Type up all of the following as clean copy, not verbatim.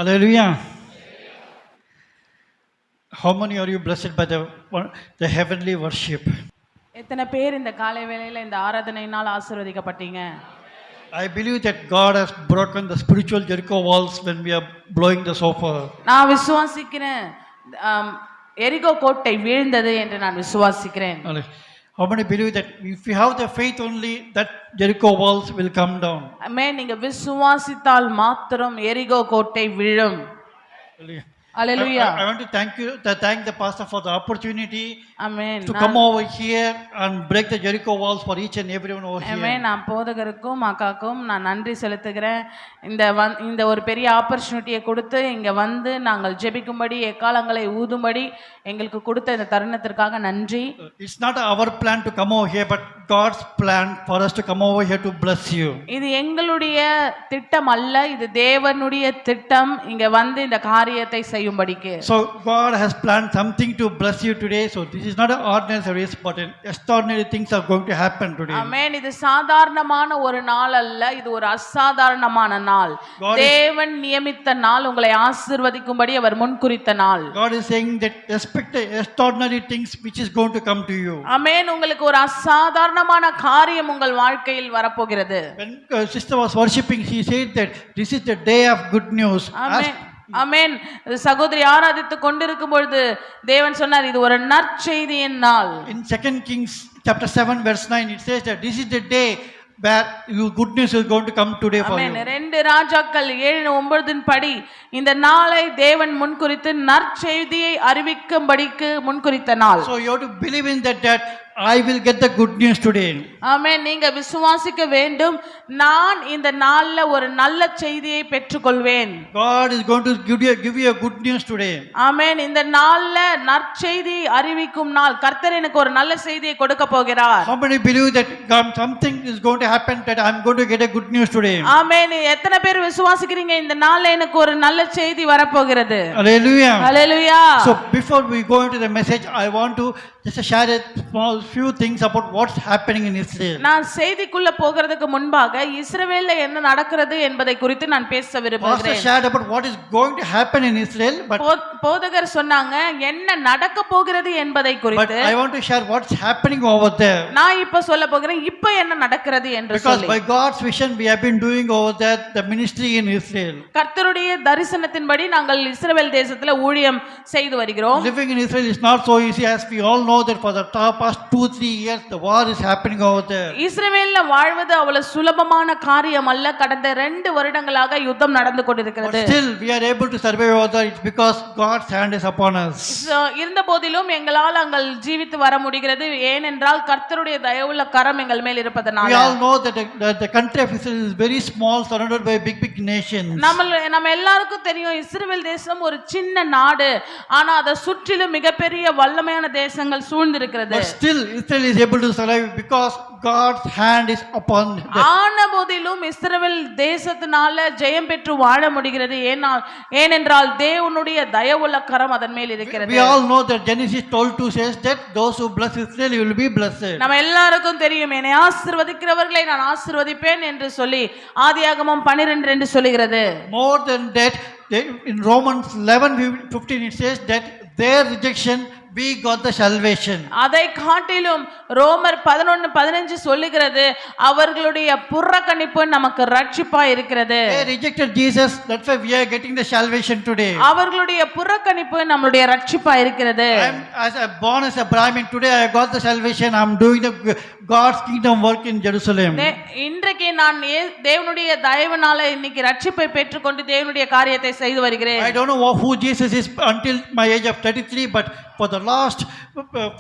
Hallelujah. How many are you blessed by the heavenly worship? எத்தனை பேர் இந்த காலை வேளையில இந்த ஆராதனையினால் ஆசீர்வதிக்கப்பட்டீங்க? I believe that God has broken the spiritual Jericho walls when we are blowing the shofar. நான் விசுவாசிக்கிறேன் எரிகோ கோட்டை வீழ்ந்தது என்று நான் விசுவாசிக்கிறேன். How many believe that if we have the faith only, that Jericho walls will come down? ஆமென். நீங்க விசுவாசித்தால் மாத்திரம் எரிகோ கோட்டை விழும். Hallelujah. I want to thank the pastor for the opportunity. Amen. To come over here and break the Jericho walls for each and everyone over here. Amen. நான் போதகருக்கும் அக்காக்கும் நான் நன்றி செலுத்துகிறேன். இந்த ஒரு பெரிய ஆப்பர்ச்சுனிட்டியை கொடுத்து இங்க வந்து நாங்கள் ஜெபிக்கும்படி எக்காலங்களை ஊதும்படி எங்களுக்கு கொடுத்த இந்த தருணத்திற்காக நன்றி. It's not our plan to come over here, but God's plan for us to come over here to bless you. இது எங்களுடைய திட்டம் அல்ல, இது தேவனுடைய திட்டம் இங்க வந்து இந்த காரியத்தை செய்யும்படிக்கு. So God has planned something to bless you today. So this is not an ordinary service, but extraordinary things are going to happen today. ஆமென். இது சாதாரணமான ஒரு நாள் அல்ல, இது ஒரு அசாதாரணமான நாள். தேவன் நியமித்த நாள், உங்களை ஆசீர்வதிக்கும்படி அவர் முன்குறித்த நாள். God is saying that expect the extraordinary things which is going to come to you. ஆமென். உங்களுக்கு ஒரு அசாதாரணமான காரியம் உங்கள் வாழ்க்கையில் வரப்போகிறது. When sister was worshiping, she said that this is the day of good news. ஆமென். ஆமென். சகோதரி ஆராதித்து கொண்டிருக்கும் பொழுது தேவன் சொன்னார் இது ஒரு நற்செய்தியின் நாள். In 2 Kings chapter 7 verse 9 it says that this is the day where your good news is going to come today for you. ஆமென். 2 ராஜாக்கள் 7:9 படி இந்த நாளை தேவன் முன்குறித்து நற்செய்தியை அறிவிக்கும்படிக்கு முன்குறித்த நாள். So you have to believe in that I will get the good news today. ஆமென். நீங்க விசுவாசிக்க வேண்டும், நான் இந்த நாள்ல ஒரு நல்ல செய்தியை பெற்றுக்கொள்வேன். God is going to give you a good news today. ஆமென். இந்த நாள்ல நற்செய்தி அறிவிக்கும் நாள். கர்த்தர் எனக்கு ஒரு நல்ல செய்தியை கொடுக்க போகிறார். How many believe that something is going to happen, that I am going to get a good news today? ஆமென். எத்தனை பேர் விசுவாசிக்கிறீங்க இந்த நாள்ல எனக்கு ஒரு நல்ல செய்தி வரப்போகிறது? Hallelujah. Hallelujah. So before we go into the message, I want to just share a small few things about what's happening in Israel. நான் செய்திக்குள்ள போகிறதுக்கு முன்பாக இஸ்ரவேல்ல என்ன நடக்கிறது என்பதை குறித்து நான் பேச விரும்புகிறேன். Pastor shared about what is going to happen in Israel, but போதகர் சொன்னாங்க என்ன நடக்க போகிறது என்பதை குறித்து. But I want to share what's happening over there. நான் இப்ப சொல்ல போகிறேன் இப்போ என்ன நடக்கிறது என்று சொல்லி. Because by God's vision we have been doing over there the ministry in Israel. கர்த்தருடைய தரிசனத்தின்படி நாங்கள் இஸ்ரவேல் தேசத்துல ஊழியம் செய்து வருகிறோம். Living in Israel is not so easy, as we all know that for the past 2-3 years the war is happening over there. இஸ்ரவேல்ல வாழ்வது அவ்வளவு சுலபமான காரியம் அல்ல. கடந்த 2 வருடங்களாக யுத்தம் நடந்து கொண்டிருக்கிறது. But still we are able to survive over there. It's because God's hand is upon us. இருந்த போதிலும் எங்களால் அங்கள் ஜீவித்து வர முடிகிறது, ஏனென்றால் கர்த்தருடைய தயவுள்ள கரம் எங்கள் மேல் இருப்பதனால. We all know that the country of Israel is very small, surrounded by big nations. நம்ம எல்லாருக்கும் தெரியும் இஸ்ரவேல் தேசம் ஒரு சின்ன நாடு, ஆனா அதை சுற்றிலும் மிகப்பெரிய வல்லமையான தேசங்கள் சூழ்ந்திருக்கிறது. But still Israel is able to survive because God's hand is upon them. ஆனபோதிலும் இஸ்ரவேல் தேசத்தினால ஜெயம் பெற்று வாழ முடிகிறது, ஏனென்றால் தேவனுடைய தயவுள்ள கரம் அதன் மேல் இருக்கிறது. We all know that Genesis 12:2 says that those who bless Israel will be blessed. நம்ம எல்லாருக்கும் தெரியும் என்னை ஆசீர்வதிக்கிறவர்களை நான் ஆசீர்வதிப்பேன் என்று சொல்லி ஆதியாகமம் 12:2 சொல்கிறது. More than that, in Romans 11:15 it says that their rejection we got the salvation. அதை காட்டிலும் ரோமர் 11:15 சொல்லுகிறது அவர்களுடைய புறக்கணிப்பு நமக்கு ரட்சிப்பா இருக்கிறது. They rejected Jesus, that's why we are getting the salvation today. அவர்களுடைய புறக்கணிப்பு நம்மளுடைய ரட்சிப்பா இருக்கிறது. As I born as a Brahmin, today I got the salvation. I'm doing the God's kingdom work in Jerusalem. இன்றைக்கு நான் தேவனுடைய தயவினால இன்னைக்கு ரட்சிப்பை பெற்றுக்கொண்டு தேவனுடைய காரியத்தை செய்து வருகிறேன். I don't know who Jesus is until my age of 33, but for the last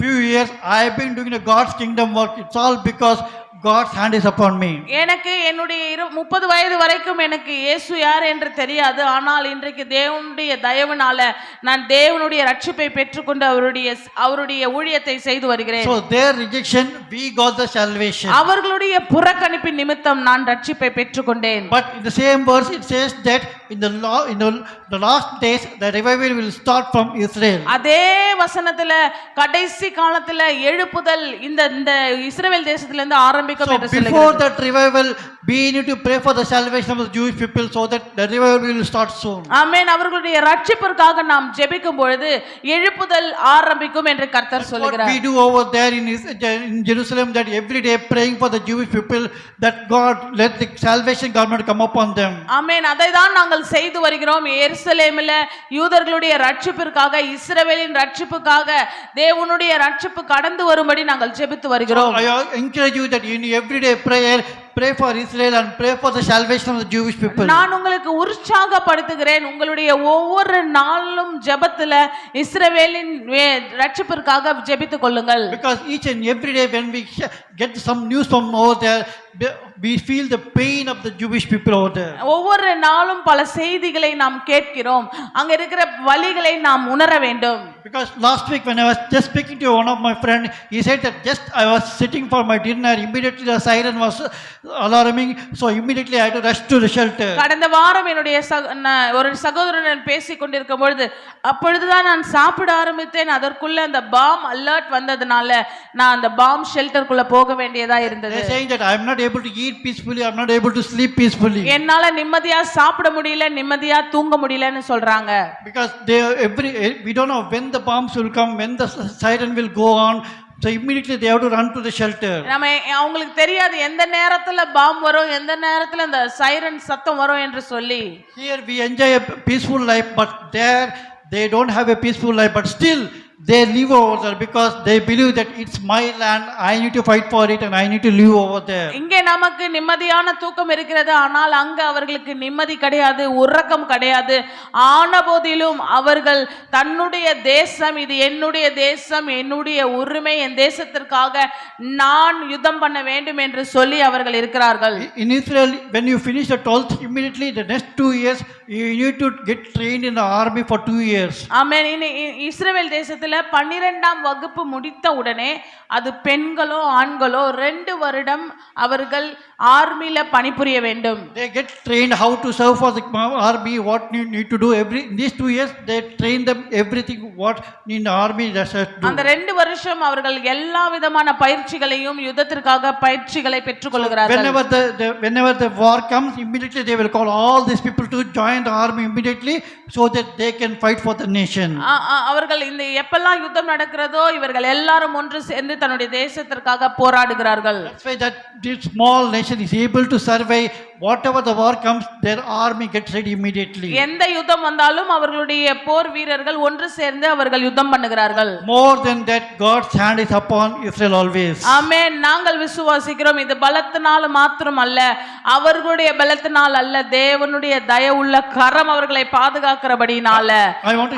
few years I have been doing the God's kingdom work. It's all because God's hand is upon me. எனக்கு என்னுடைய 30 வயது வரைக்கும் எனக்கு இயேசு யார் என்று தெரியாது, ஆனால் இன்றைக்கு தேவனுடைய தயவினால நான் தேவனுடைய ரட்சிப்பை பெற்றுக்கொண்டு அவருடைய ஊழியத்தை செய்து வருகிறேன். So their rejection we got the salvation. அவர்களுடைய புறக்கணிப்பின் நிமித்தம் நான் ரட்சிப்பை பெற்றுக்கொண்டேன். But in the same verse it says that in the last days, the revival will start from Israel. அதே வசனத்துல கடைசி காலத்துல எழுப்புதல் இந்த இந்த இஸ்ரவேல் தேசத்துல இருந்து ஆரம்பிக்கும் So என்று before சொல்லுகிறது. that revival, we need to pray for the salvation of the Jewish people so that the revival will start soon. ஆமென். அவர்களுடைய ரட்சிப்பிற்காக நாம் ஜெபிக்கும் பொழுது எழுப்புதல் ஆரம்பிக்கும் என்று கர்த்தர் What சொல்லுகிறார். we do over there in Jerusalem, that every day praying for the Jewish people, that God let the salvation government come upon them. ஆமென். அதை தான் நாங்கள் செய்து வருகிறோம். எருசலேமில் யூதர்களுடைய ரட்சிப்பிற்காக, இஸ்ரவேலின் ரட்சிப்புக்காக, தேவனுடைய ரட்சிப்பு கடந்து வரும்படி நாங்கள் ஜெபித்து வருகிறோம். I encourage you that in everyday prayer, pray for Israel and pray for the salvation of the Jewish people. நான் உங்களுக்கு உற்சாகப்படுத்துகிறேன். உங்களுடைய ஒவ்வொரு நாளும் ஜெபத்துல இஸ்ரவேலின் ரட்சிப்பிற்காக ஜெபித்துக் கொள்ளுங்கள். Because each and every day when we get some news from over there, we feel the pain of the Jewish people over there. ஒவ்வொரு நாளும் பல செய்திகளை நாம் கேட்கிறோம். அங்க இருக்கிற வலிகளை நாம் உணர வேண்டும். Because last week when I was just speaking to one of my friend, he said that just I was sitting for my dinner, immediately the siren was alarming, so immediately I had to rush to the shelter. கடந்த வாரம் என்னுடைய ஒரு சகோதரன் பேசிக் கொண்டிருக்கும் பொழுது அப்பொழுதுதான் நான் சாப்பிட ஆரம்பித்தேன். அதற்குள்ள அந்த பாம் அலர்ட் வந்ததுனால நான் அந்த பாம் ஷெல்டருக்குள்ள போக வேண்டியதா இருந்தது. They saying that I am not able to eat peacefully, I am not able to sleep peacefully. என்னால நிம்மதியா சாப்பிட முடியல, நிம்மதியா தூங்க முடியலன்னு சொல்றாங்க. Because we don't know when the bombs will come, when the siren will go on, so immediately they have to run to the shelter. நம்ம அவங்களுக்கு தெரியாது எந்த நேரத்துல பாம் வரும், எந்த நேரத்துல அந்த சைரன் சத்தம் வரும் என்று சொல்லி. Here we enjoy a peaceful life, but there they don't have a peaceful life, but still they live over there because they believe that it's my land, I need to fight for it and I need to live over there. இங்கே நமக்கு நிம்மதியான தூக்கம் இருக்கிறது, ஆனால் அங்க அவர்களுக்கு நிம்மதி கிடையாது, உறக்கம் கிடையாது. ஆனபோதிலும் அவர்கள் தன்னுடைய தேசம், இது என்னுடைய தேசம், என்னுடைய உரிமை, என் தேசத்திற்காக நான் யுத்தம் பண்ண வேண்டும் என்று சொல்லி அவர்கள் இருக்கிறார்கள். In Israel, when you finish the 12th, immediately the next 2 years you need to get trained in the army for 2 years. ஆமென். இஸ்ரவேல் தேசத்துல 12ஆம் வகுப்பு முடித்த உடனே அது பெண்களோ ஆண்களோ 2 வருடம் அவர்கள் ஆர்மில பணிபுரிய வேண்டும். They get trained how to serve for the army, what you need to do. In these 2 years they train them everything what in the army does do. அந்த 2 வருஷம் அவர்கள் எல்லா விதமான பயிற்சிகளையும் யுத்தத்திற்காக பயிற்சிகளை பெற்றுக்கொள்கிறார்கள். Whenever the war comes, immediately they will call all these people to join the army immediately so that they can fight for the nation. அவர்கள் இந்த எப்பெல்லாம் யுத்தம் நடக்கிறதோ இவர்கள் எல்லாரும் ஒன்று சேர்ந்து தன்னுடைய தேசத்திற்காக போராடுகிறார்கள். That's why that this small nation is able to survive whatever the war comes, their army gets ready immediately. எந்த யுத்தம் வந்தாலும் அவர்களுடைய போர் வீரர்கள் ஒன்று சேர்ந்து அவர்கள் யுத்தம் பண்ணுகிறார்கள். More than that, God's hand is upon Israel always. ஆமென். நாங்கள் விசுவாசிக்கிறோம் இது பலத்தினால் மாத்திரம் அல்ல, அவர்களுடைய பலத்தினால் அல்ல, தேவனுடைய தயவுள்ள கரம் அவர்களை பாதுகாக்கிறபடினால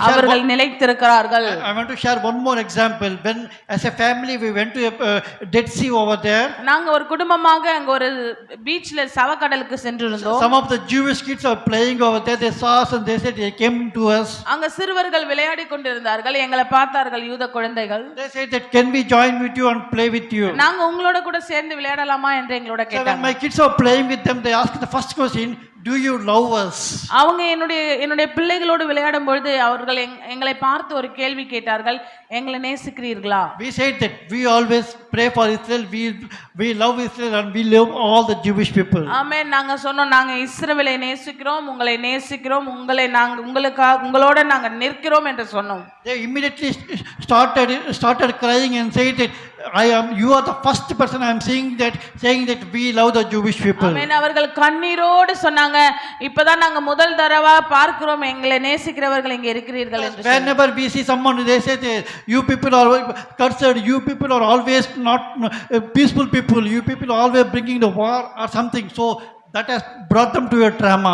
அவர்கள் நிலைத்திருக்கிறார்கள். I want to share one more example. When as a family we went to a Dead Sea over there, நாங்க ஒரு குடும்பமாக அங்க ஒரு பீச்ல சவக்கடலுக்கு சென்றிருந்தோம். some of the Jewish kids are playing over there. They saw us and they said they came to us. அங்க சிறுவர்கள் விளையாடி கொண்டிருந்தார்கள். எங்களை பார்த்தார்கள் யூத குழந்தைகள். They said that can we join with you and play with you? நாங்க உங்களோட கூட சேர்ந்து விளையாடலாமா என்று எங்களோட So when கேட்டாங்க. my kids are playing with them, they asked the first question, do you love us? அவங்க என்னுடைய பிள்ளைகளோடு விளையாடும் பொழுது அவர்கள் எங்களை பார்த்து ஒரு கேள்வி கேட்டார்கள், எங்களை நேசிக்கிறீர்களா? We said that we always pray for Israel, we love Israel and we love all the Jewish people. ஆமென். நாங்க சொன்னோம், நாங்க இஸ்ரவேலை நேசிக்கிறோம், உங்களை நேசிக்கிறோம், உங்களோட நாங்க நிற்கிறோம் என்று சொன்னோம். They immediately started crying and said that you are the first person I am saying that we love the Jewish people. ஆமென். அவர்கள் கண்ணீரோடு சொன்னாங்க, இப்பதான் நாங்க முதல் தடவை பார்க்கிறோம் எங்களை நேசிக்கிறவர்கள் இங்க இருக்கிறீர்கள் என்று. Whenever we see someone, they say you people are cursed, you people are always not peaceful people, you people are always bringing the war or something. So that has brought them to a trauma.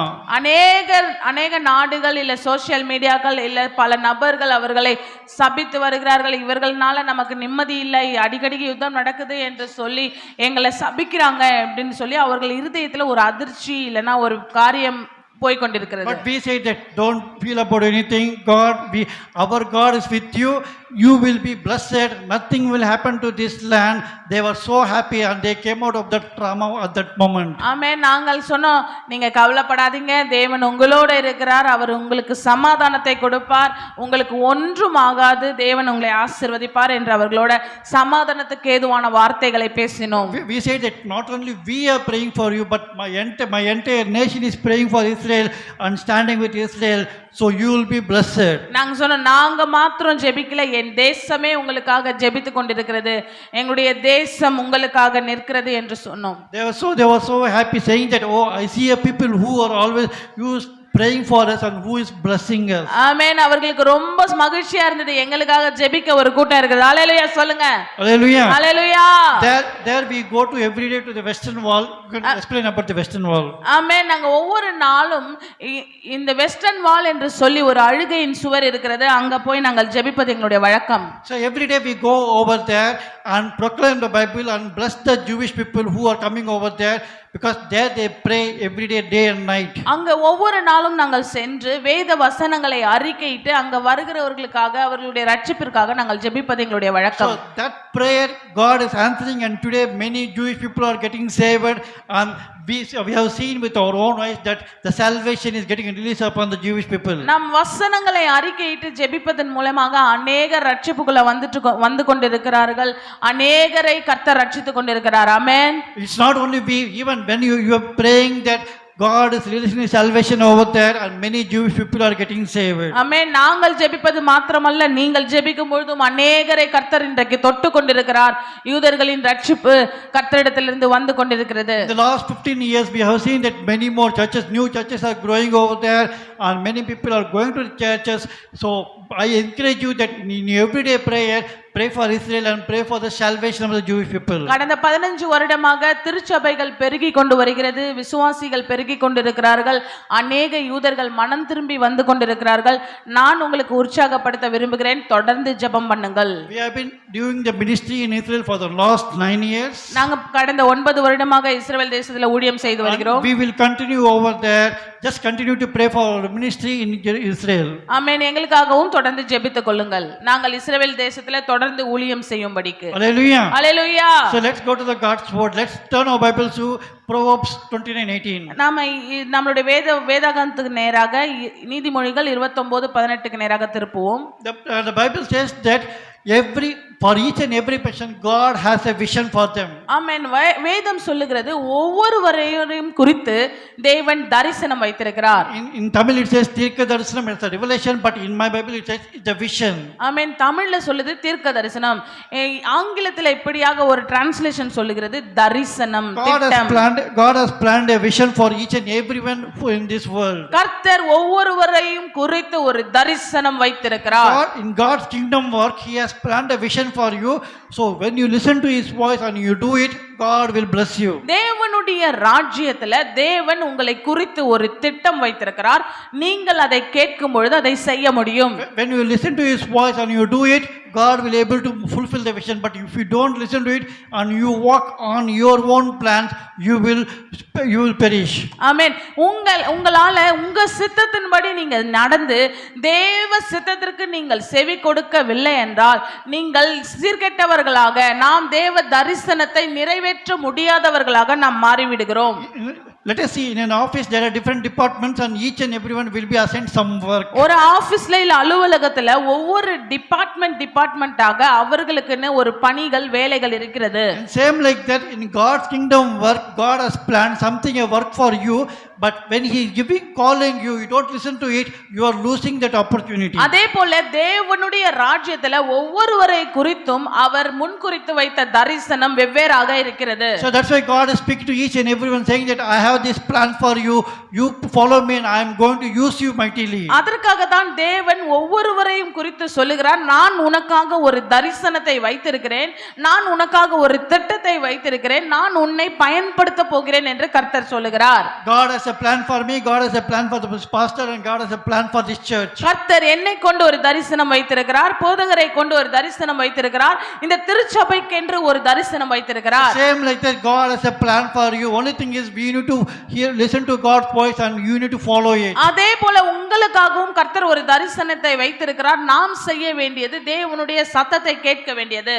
அநேக நாடுகள் இல்ல social மீடியாக்கள் இல்ல பல நபர்கள் அவர்களை சபித்து வருகிறார்கள். இவர்களால நமக்கு நிம்மதி இல்லை, அடிக்கடி யுத்தம் நடக்குது என்று சொல்லி எங்களை சபிக்கிறாங்க அப்படின்னு சொல்லி அவர்கள் இருதயத்துல ஒரு அதிர்ச்சி இல்லைன்னா ஒரு காரியம் போய் கொண்டிருக்கிறது. But we say that don't feel about anything. Our God is with you. you will be blessed, nothing will happen to this land. They were so happy and they came out of that trauma at that moment. ஆமென். நாங்கள் சொன்னோம், நீங்க கவலைப்படாதீங்க, தேவன் உங்களோட இருக்கிறார், அவர் உங்களுக்கு சமாதானத்தை கொடுப்பார், உங்களுக்கு ஒன்றும் ஆகாது, தேவன் உங்களை ஆசீர்வதிப்பார் என்று அவர்களோட சமாதானத்துக்கு ஏதுவான வார்த்தைகளை பேசினோம். We say that not only we are praying for you, but my entire nation is praying for Israel and standing with Israel, so you will be blessed. நாங்க சொன்னோம், நாங்க மாத்திரம் ஜெபிக்கல, என் தேசமே உங்களுக்காக ஜெபித்து கொண்டிருக்கிறது, எங்களுடைய தேசம் உங்களுக்காக நிற்கிறது என்று சொன்னோம். They were so happy saying that, oh, I see a people who are always praying for us and who is blessing us. ஆமென். அவர்களுக்கு ரொம்ப மகிழ்ச்சியா இருந்தது, எங்களுக்காக ஜெபிக்க ஒரு கூட்டம் இருக்குது. ஹalleluya சொல்லுங்க. Hallelujah. Hallelujah. There we go to every day to the western wall. You can explain about the western wall. ஆமென். நாங்க ஒவ்வொரு நாளும் இந்த வெஸ்டர்ன் வால் என்று சொல்லி ஒரு அழுகையின் சுவர் இருக்கிறது, அங்க போய் நாங்கள் ஜெபிப்பது எங்களுடைய வழக்கம். So every day we go over there and proclaim the Bible and bless the Jewish people who are coming over there, because there they pray every day and night. அங்க ஒவ்வொரு நாளும் நாங்கள் சென்று வேத வசனங்களை அறிக்கையிட்டு அங்க வருகிறவர்களுக்காக அவர்களுடைய ரட்சிப்பிற்காக நாங்கள் ஜெபிப்பது எங்களுடைய வழக்கம். So that prayer God is answering, and today many Jewish people are getting saved, and we have seen with our own eyes that the salvation is getting released upon the Jewish people. நம் வசனங்களை அறிக்கையிட்டு ஜெபிப்பதன் மூலமாக அநேகர் ரட்சிப்புக்குள்ள வந்து கொண்டிருக்கிறார்கள், அநேகரை கர்த்தர் ரட்சித்துக் கொண்டிருக்கிறார். ஆமென். It's not only we, even when you are praying that God is releasing salvation over there, and many Jewish people are getting saved. ஆமென். நாங்கள் ஜெபிப்பது மாத்திரமல்ல, நீங்கள் ஜெபிக்கும் பொழுதும் அநேகரை கர்த்தர் இன்றைக்கு தொட்டு கொண்டிருக்கிறார். யூதர்களின் ரட்சிப்பு கர்த்தரிடத்திலிருந்து வந்து கொண்டிருக்கிறது. In the last 15 years we have seen that many more churches, new churches are growing over there, and many people are going to the churches. So I encourage you that in everyday prayer, pray for Israel and pray for the salvation of the Jewish people. கடந்த 15 வருடமாக திருச்சபைகள் பெருகி கொண்டு வருகிறது, விசுவாசிகள் பெருகி கொண்டிருக்கிறார்கள், அநேக யூதர்கள் மனம் திரும்பி வந்து கொண்டிருக்கிறார்கள். நான் உங்களுக்கு உற்சாகப்படுத்த விரும்புகிறேன், தொடர்ந்து ஜெபம் பண்ணுங்கள். We have been doing the ministry in Israel for the last 9 years. நாங்க கடந்த 9 வருடமாக இஸ்ரவேல் தேசத்துல ஊழியம் செய்து வருகிறோம். We will continue over there. Just continue to pray for our ministry in Israel. ஆமென். எங்களுக்காகவும் தொடர்ந்து ஜெபித்துக் கொள்ளுங்கள், நாங்கள் இஸ்ரவேல் தேசத்துல தொடர்ந்து ஊழியம் செய்யும்படிக்கு. Hallelujah. Hallelujah. So let's go to the God's word. Let's turn our Bibles to Proverbs 29:18. நாம நம்மளுடைய வேதாகமத்துக்கு நேராக நீதிமொழிகள் 29:18க்கு நேராக திருப்புவோம். The Bible says that for each and every person God has a vision for them. ஆமென். வேதம் சொல்லுகிறது ஒவ்வொருவரையும் குறித்து தேவன் தரிசனம் வைத்திருக்கிறார். In Tamil it says தீர்க்க தரிசனம், it's a revelation, but in my Bible it says it's a vision. ஆமென். தமிழ்ல சொல்லுது தீர்க்க தரிசனம், ஆங்கிலத்துல இப்படியாக ஒரு டிரான்ஸ்லேஷன் சொல்லுகிறது தரிசனம், திட்டம். God has planned a vision for each and everyone in this world. கர்த்தர் ஒவ்வொருவரையும் குறித்து ஒரு தரிசனம் வைத்திருக்கிறார். In God's kingdom work he has planned a vision for you. So when you listen to his voice and you do it, God will bless you. தேவனுடைய ராஜ்யத்துல தேவன் உங்களை குறித்து ஒரு திட்டம் வைத்திருக்கிறார், நீங்கள் அதை கேட்கும் பொழுது அதை செய்ய முடியும். When you listen to his voice and you do it, God will able to fulfill the vision. But if you don't listen to it and you walk on your own plans, you will perish. ஆமென். உங்களால உங்க சித்தத்தின்படி நீங்க நடந்து தேவ சித்தத்திற்கு நீங்கள் செவி கொடுக்கவில்லை என்றால் நீங்கள் சீர்கெட்டவர்களாக, நாம் தேவ தரிசனத்தை நிறைவேற்ற முடியாதவர்களாக நாம் மாறிவிடுகிறோம். Let us see, in an office there are different departments and each and everyone will be assigned some work. ஒரு ஆபீஸ்ல இல்ல அலுவலகத்துல ஒவ்வொரு டிபார்ட்மெண்டாக அவர்களுக்குன்னு ஒரு பணிகள் வேலைகள் இருக்கிறது. And same like that in God's kingdom work, God has planned something, a work for you, but when he is calling you, you don't listen to it, you are losing that opportunity. அதே போல தேவனுடைய ராஜ்யத்துல ஒவ்வொருவரை குறித்தும் அவர் முன்குறித்து வைத்த தரிசனம் வெவ்வேறாக இருக்கிறது. So that's why God is speaking to each and everyone saying that I have this plan for you, you follow me and I am going to use you mightily. அதற்காக தான் தேவன் ஒவ்வொருவரையும் குறித்து சொல்லுகிறார், நான் உனக்காக ஒரு தரிசனத்தை வைத்திருக்கிறேன், நான் உனக்காக ஒரு திட்டத்தை வைத்திருக்கிறேன், நான் உன்னை பயன்படுத்த போகிறேன் என்று கர்த்தர் சொல்லுகிறார். God has has a plan for me, God has a plan for the pastor, and God has a plan for this church. கர்த்தர் என்னை கொண்டு ஒரு தரிசனம் வைத்திருக்கிறார், போதகரை கொண்டு ஒரு தரிசனம் வைத்திருக்கிறார், இந்த திருச்சபைக்கென்று ஒரு தரிசனம் வைத்திருக்கிறார். Same like that, God has a plan for you. Only thing is we need to listen to God's voice and you need to follow it. அதே போல உங்களுக்காகவும் கர்த்தர் ஒரு தரிசனத்தை வைத்திருக்கிறார். நாம் செய்ய வேண்டியது தேவனுடைய சத்தத்தை கேட்க வேண்டியது.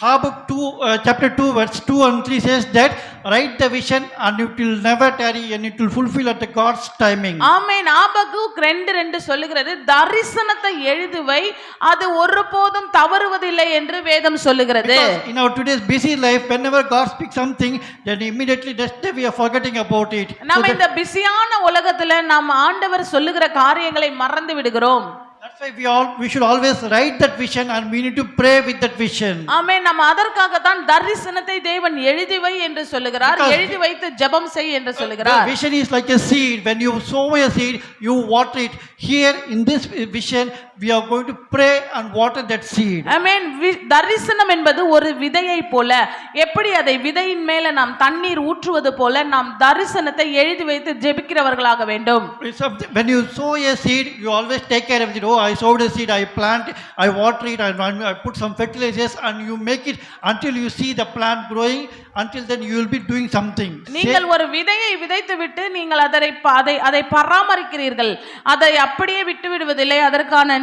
Habakkuk 2, chapter 2, verse 2 and 3 says that, write the vision and it will never tarry and it will fulfill at the God's timing. ஆமென். ஆபகுக் 2:2 சொல்லுகிறது, தரிசனத்தை எழுதுவை, அது ஒருபோதும் தவறுவதில்லை என்று வேதம் சொல்லுகிறது. Because in our today's busy life, whenever God speaks something, then immediately next day we are forgetting about it. நம்ம இந்த பிஸியான உலகத்துல நாம் ஆண்டவர் சொல்லுகிற காரியங்களை மறந்து விடுகிறோம். That's why we should always write that vision and we need to pray with that vision. ஆமென். நம்ம அதற்காக தான் தரிசனத்தை தேவன் எழுதிவை என்று சொல்லுகிறார், எழுதி வைத்து ஜெபம் செய் என்று சொல்லுகிறார். The vision is like a seed. When you sow a seed, you water it. Here in this vision, we are going to pray and water that seed. ஆமென். தரிசனம் என்பது ஒரு விதையை போல, எப்படி அதை விதையின் மேல நாம் தண்ணீர் ஊற்றுவது போல நாம் தரிசனத்தை எழுதி வைத்து ஜெபிக்கிறவர்களாக வேண்டும். When you sow a seed, you always take care of it. Oh, I sowed a seed, I plant it, I water it, I put some fertilizers and you make it until you see the plant growing. Until then you will be doing something. நீங்கள் ஒரு விதையை விதைத்துவிட்டு நீங்கள் அதை பராமரிக்கிறீர்கள், அதை அப்படியே விட்டு விடுவதில்லை, அதற்கான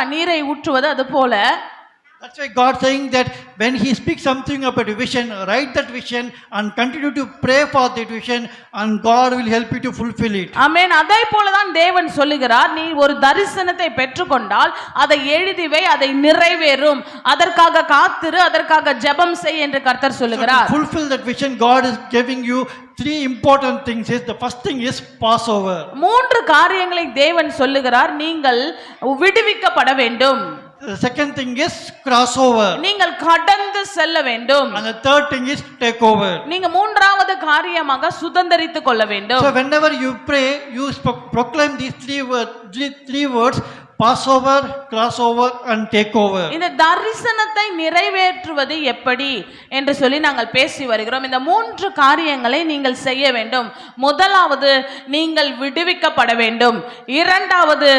நீரை ஊற்றுவது அது போல. That's why God saying that when He speaks something about a vision, write that vision and continue to pray for that vision and God will help you to fulfill it. ஆமென். அதே போல தான் தேவன் சொல்லுகிறார், நீ ஒரு தரிசனத்தை பெற்றுக்கொண்டால் அதை எழுதி வை, அதை நிறைவேறும், அதற்காக காத்திரு, அதற்காக ஜெபம் செய் என்று கர்த்தர் சொல்லுகிறார். To fulfill that vision, God is giving you three important things. The first thing is Passover. 3 காரியங்களை தேவன் சொல்லுகிறார், நீங்கள் விடுவிக்கப்பட வேண்டும். The second thing is crossover. நீங்கள் கடந்து செல்ல வேண்டும். And the third thing is takeover. நீங்க மூன்றாவது காரியமாக சுதந்தரித்துக் கொள்ள வேண்டும். So whenever you pray, you proclaim these three words: Passover, crossover and takeover. இந்த தரிசனத்தை நிறைவேற்றுவது எப்படி என்று சொல்லி நாங்கள் பேசி வருகிறோம். இந்த 3 காரியங்களை நீங்கள் செய்ய வேண்டும். முதலாவது, நீங்கள் விடுவிக்கப்பட வேண்டும். இரண்டாவது,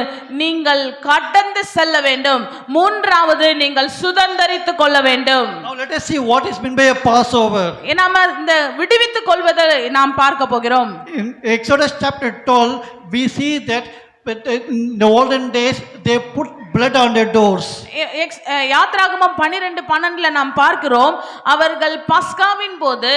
நீங்கள் கடந்து செல்ல வேண்டும். மூன்றாவது, நீங்கள் சுதந்தரித்துக் கொள்ள வேண்டும். Now let us see what is meant by a Passover. நாம இந்த விடுவித்துக் கொள்வதை நாம் பார்க்க போகிறோம். In Exodus chapter 12, we see that in the olden days they put blood on their doors. யாத்ராகமம் 12:12 நாம் பார்க்கிறோம், அவர்கள் பஸ்காவின் போது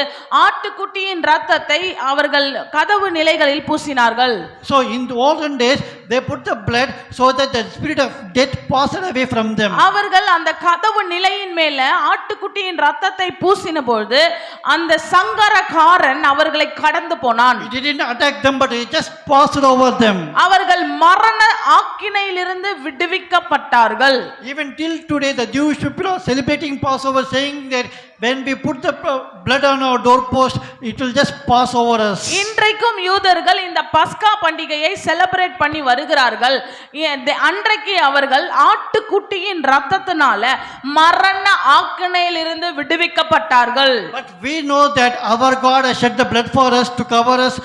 ஆட்டுக்குட்டியின் இரத்தத்தை அவர்கள் கதவு நிலைகளில் பூசினார்கள். So in the olden days they put the blood so that the spirit of death passed away from them. அவர்கள் அந்த கதவு நிலையின் மேல ஆட்டுக்குட்டியின் இரத்தத்தை பூசின பொழுது அந்த சங்கரகாரன் அவர்களை கடந்து போனான். He didn't attack them but he just passed over them. அவர்கள் மரண ஆக்கினையிலிருந்து விடுவிக்கப்பட்டார்கள். Even till today the Jewish people are celebrating Passover, saying that when we put the blood on our doorpost, it will just pass over us. இன்றைக்கும் யூதர்கள் இந்த பஸ்கா பண்டிகையை celebrate பண்ணி வருகிறார்கள். அன்றைக்கு அவர்கள் ஆட்டுக்குட்டியின் இரத்தத்தினால மரண ஆக்கினையிலிருந்து விடுவிக்கப்பட்டார்கள். But we know that our God has shed the blood for us to cover us.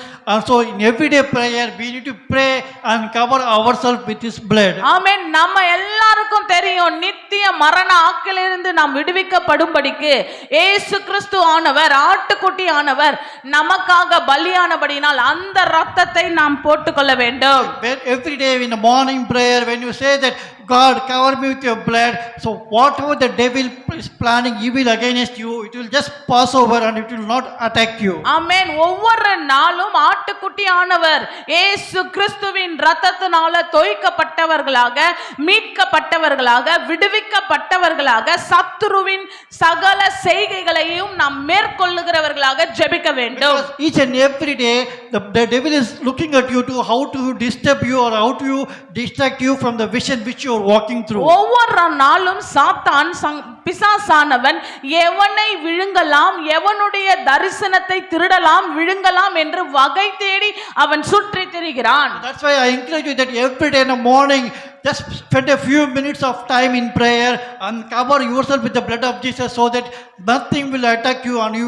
So in everyday prayer we need to pray and cover ourselves with His blood. ஆமென். நம்ம எல்லாருக்கும் தெரியும், நித்திய மரண ஆக்கிலிருந்து நாம் விடுவிக்கப்படும்படிக்கு இயேசு கிறிஸ்து ஆனவர், ஆட்டுக்குட்டி ஆனவர் நமக்காக பலியானபடியால் அந்த இரத்தத்தை நாம் போட்டுக்கொள்ள வேண்டும். Every day in the morning prayer, when you say that God cover me with your blood, so whatever the devil is planning evil against you, it will just pass over and it will not attack you. ஆமென். ஒவ்வொரு நாளும் ஆட்டுக்குட்டி ஆனவர் இயேசு கிறிஸ்துவின் இரத்தத்தினால தோய்க்கப்பட்டவர்களாக, மீட்கப்பட்டவர்களாக, விடுவிக்கப்பட்டவர்களாக, சத்துருவின் சகல செய்கைகளையும் நாம் மேற்கொள்ளுகிறவர்களாக ஜெபிக்க வேண்டும். Because each and every day the devil is looking at you to how to disturb you or how to distract you from the vision which you are walking through. ஒவ்வொரு நாளும் சாத்தான் பிசாசானவன் எவனை விழுங்கலாம், எவனுடைய தரிசனத்தை திருடலாம், விழுங்கலாம் என்று வகை தேடி அவன் சுற்றி திரிகிறான். That's why I encourage you that every day in the morning just spend a few minutes of time in prayer and cover yourself with the blood of Jesus so that nothing will attack you and you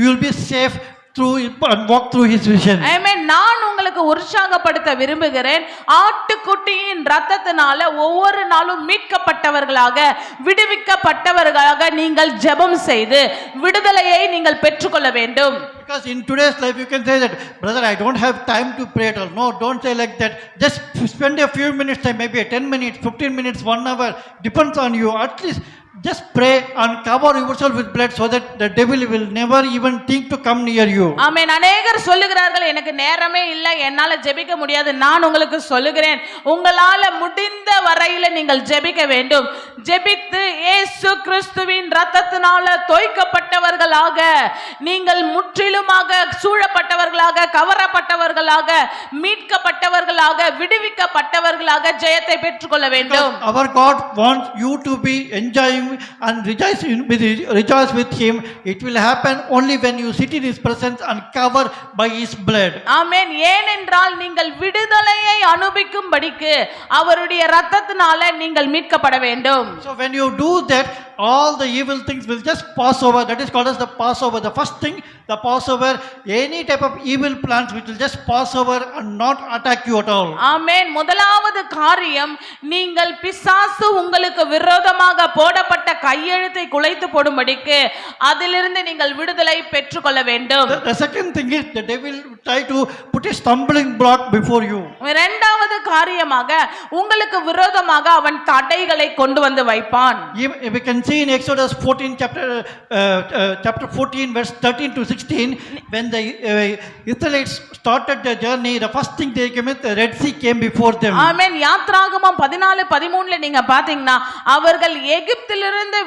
will be safe through and walk through his vision. ஆமென். நான் உங்களுக்கு உற்சாகப்படுத்த விரும்புகிறேன். ஆட்டுக்குட்டியின் இரத்தத்தினால ஒவ்வொரு நாளும் மீட்கப்பட்டவர்களாக விடுவிக்கப்பட்டவர்களாக நீங்கள் ஜெபம் செய்து விடுதலையை நீங்கள் பெற்றுக்கொள்ள வேண்டும். Because in today's life you can say that, brother, I don't have time to pray at all. No, don't say like that. Just spend a few minutes time, maybe 10 minutes, 15 minutes, 1 hour, depends on you. At least just pray and cover yourself with blood so that the devil will never even think to come near you. ஆமென். அநேகர் சொல்லுகிறார்கள், எனக்கு நேரமே இல்லை, என்னால ஜெபிக்க முடியாது. நான் உங்களுக்கு சொல்லுகிறேன், உங்களால முடிந்த வரையில நீங்கள் ஜெபிக்க வேண்டும். ஜெபித்து இயேசு கிறிஸ்துவின் இரத்தத்தினால தோய்க்கப்பட்டவர்களாக, நீங்கள் முற்றிலுமாக சூழப்பட்டவர்களாக, கவரப்பட்டவர்களாக, மீட்கப்பட்டவர்களாக, விடுவிக்கப்பட்டவர்களாக ஜெயத்தை பெற்றுக்கொள்ள வேண்டும். Because our God wants you to be enjoying and rejoice with him. It will happen only when you sit in his presence and covered by his blood. ஆமென். ஏனென்றால் நீங்கள் விடுதலையை அனுபவிக்கும்படிக்கு அவருடைய இரத்தத்தினால நீங்கள் மீட்கப்பட வேண்டும். So when you do that, all the evil things will just pass over. That is called as the Passover. The first thing, the Passover, any type of evil plans which will just pass over and not attack you at all. ஆமென். முதலாவது காரியம், நீங்கள் பிசாசு உங்களுக்கு விரோதமாக போடப்பட்ட கையெழுத்தை குலைத்து போடும்படிக்கு அதிலிருந்து நீங்கள் விடுதலை பெற்றுக்கொள்ள வேண்டும். The second thing is the devil try to put a stumbling block before you. இரண்டாவது காரியமாக உங்களுக்கு விரோதமாக அவன் தடைகளை கொண்டு வந்து வைப்பான். We can see in Exodus 14 chapter 14 verse 13 to 16, when the Israelites started their journey, the first thing they came with, the Red Sea came before them. ஆமென். யாத்ராகமம் 14:13 நீங்க பாத்தீங்கன்னா, அவர்கள் எகிப்திலிருந்து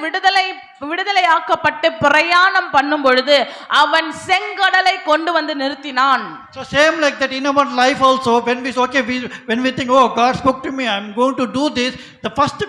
விடுதலையாக்கப்பட்டு பிரயாணம் பண்ணும் பொழுது அவன் செங்கடலை கொண்டு வந்து நிறுத்தினான். So same like that in our life also, when we think, oh, God spoke to me, I'm going to do this,